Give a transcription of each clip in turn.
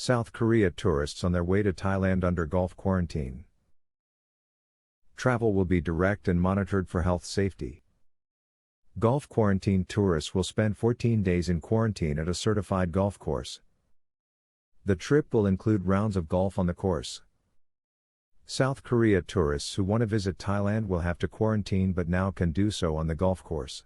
South Korea tourists on their way to Thailand under Gulf quarantine. Travel will be direct and monitored for health safety. Gulf quarantine tourists will spend 14 days in quarantine at a certified golf course. The trip will include rounds of golf on the course. South Korea tourists who want to visit Thailand will have to quarantine but now can do so on the golf course.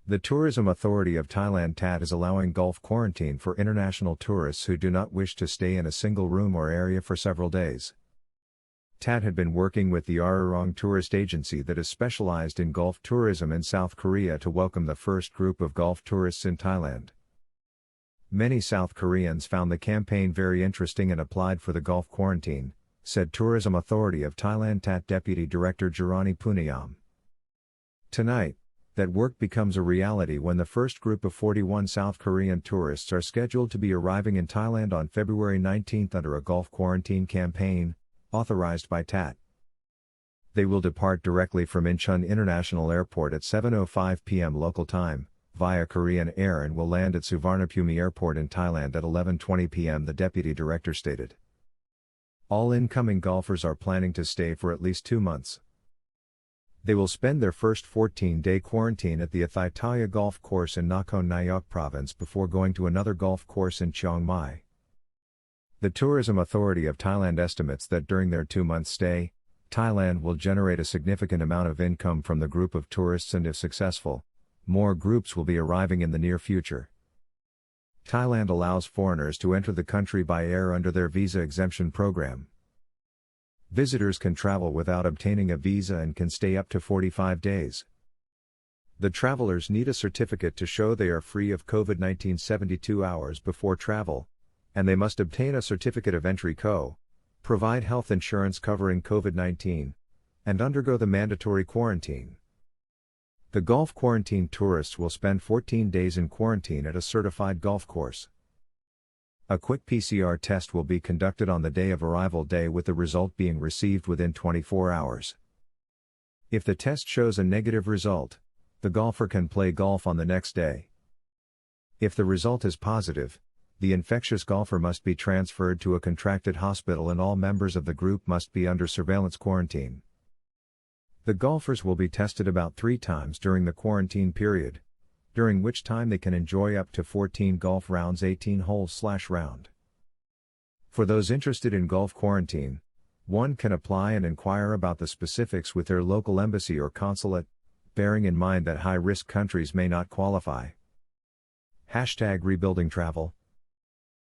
The Tourism Authority of Thailand (TAT) is allowing golf quarantine for international tourists who do not wish to stay in a single room or area for several days. TAT had been working with the Arirang tourist agency that is specialized in golf tourism in South Korea to welcome the first group of golf tourists in Thailand. Many South Koreans found the campaign very interesting and applied for the golf quarantine, said Tourism Authority of Thailand (TAT) Deputy Director Jirani Puniyam. Tonight, that work becomes a reality when the first group of 41 South Korean tourists are scheduled to be arriving in Thailand on February 19 under a golf quarantine campaign, authorized by TAT. They will depart directly from Incheon International Airport at 7:05 p.m. local time, via Korean Air and will land at Suvarnabhumi Airport in Thailand at 11:20 p.m. the deputy director stated. All incoming golfers are planning to stay for at least 2 months. They will spend their first 14-day quarantine at the Athaitaya Golf Course in Nakhon Nayok Province before going to another golf course in Chiang Mai. The Tourism Authority of Thailand estimates that during their 2-month stay, Thailand will generate a significant amount of income from the group of tourists, and if successful, more groups will be arriving in the near future. Thailand allows foreigners to enter the country by air under their visa exemption program. Visitors can travel without obtaining a visa and can stay up to 45 days. The travelers need a certificate to show they are free of COVID-19 72 hours before travel, and they must obtain a certificate of entry provide health insurance covering COVID-19, and undergo the mandatory quarantine. The golf quarantine tourists will spend 14 days in quarantine at a certified golf course. A quick PCR test will be conducted on the day of arrival day, with the result being received within 24 hours. If the test shows a negative result, the golfer can play golf on the next day. If the result is positive, the infectious golfer must be transferred to a contracted hospital and all members of the group must be under surveillance quarantine. The golfers will be tested about 3 times during the quarantine period, during which time they can enjoy up to 14 golf rounds 18 holes/round. For those interested in golf quarantine, one can apply and inquire about the specifics with their local embassy or consulate, bearing in mind that high-risk countries may not qualify. #RebuildingTravel